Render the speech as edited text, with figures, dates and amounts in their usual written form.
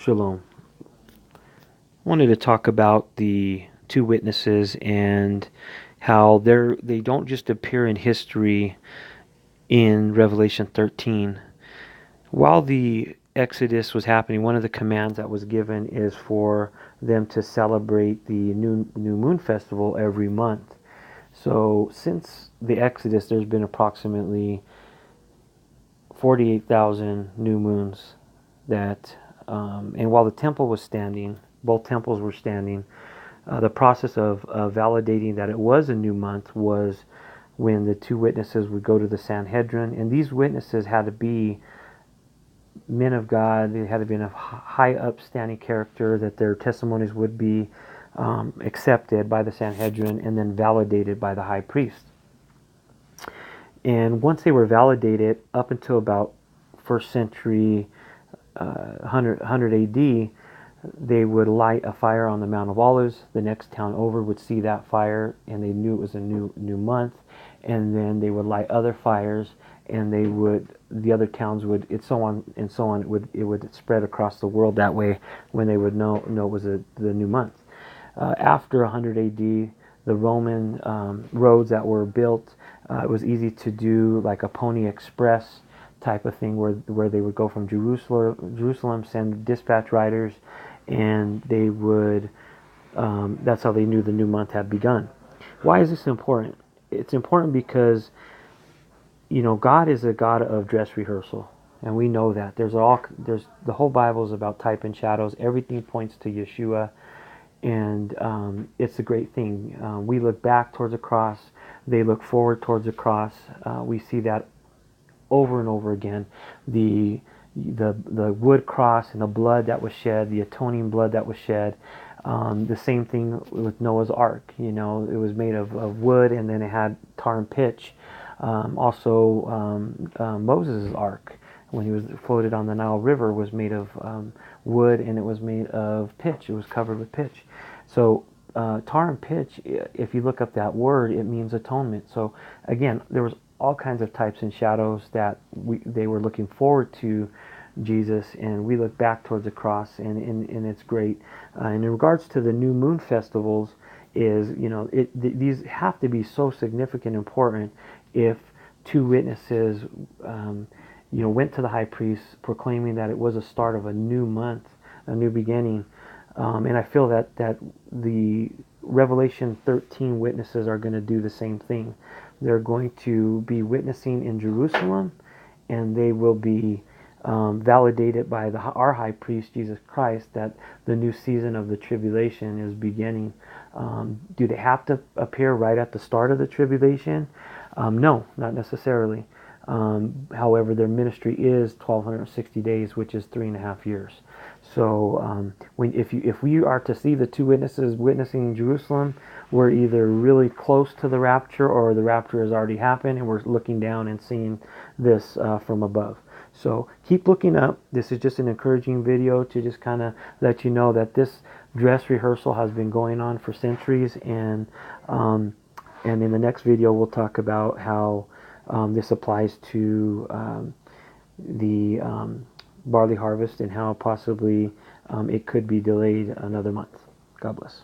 Shalom. I wanted to talk about the two witnesses and how they don't just appear in history in Revelation 13. While the Exodus was happening, one of the commands that was given is for them to celebrate the new moon festival every month. So since the Exodus, there's been approximately 48,000 new moons and while the temple was standing, both temples were standing, the process of validating that it was a new month was when the two witnesses would go to the Sanhedrin, and these witnesses had to be men of God. They had to be in a high upstanding character, that their testimonies would be accepted by the Sanhedrin and then validated by the high priest. And once they were validated, up until about 1st century 100 AD, they would light a fire on the Mount of Olives. The next town over would see that fire, and they knew it was a new month. And then they would light other fires, and the other towns would, and so on and so on. It would spread across the world that way when they would know it was the new month. After 100 AD, the Roman roads that were built, it was easy to do like a Pony Express type of thing where they would go from Jerusalem, send dispatch riders, and they would, that's how they knew the new month had begun. Why is this important? It's important because, God is a God of dress rehearsal, and we know that. There's the whole Bible is about type and shadows. Everything points to Yeshua, and it's a great thing. We look back towards the cross. They look forward towards the cross. We see that over and over again. The wood cross and the blood that was shed, the atoning blood that was shed. The same thing with Noah's Ark. It was made of wood, and then it had tar and pitch. Moses' Ark, when he was floated on the Nile River, was made of wood, and it was made of pitch. It was covered with pitch. So tar and pitch, if you look up that word, it means atonement. So again, there was all kinds of types and shadows that they were looking forward to Jesus, and we look back towards the cross, and it's great. And in regards to the new moon festivals, these have to be so significant, important. If two witnesses, went to the high priest proclaiming that it was a start of a new month, a new beginning, and I feel that the Revelation 13 witnesses are going to do the same thing. They're going to be witnessing in Jerusalem, and they will be validated by our high priest, Jesus Christ, that the new season of the tribulation is beginning. Do they have to appear right at the start of the tribulation? No, not necessarily. However, their ministry is 1,260 days, which is 3.5 years. So if we are to see the two witnesses witnessing in Jerusalem, we're either really close to the rapture, or the rapture has already happened, and we're looking down and seeing this from above. So keep looking up. This is just an encouraging video to just kind of let you know that this dress rehearsal has been going on for centuries, and in the next video we'll talk about how this applies to the barley harvest, and how possibly it could be delayed another month. God bless.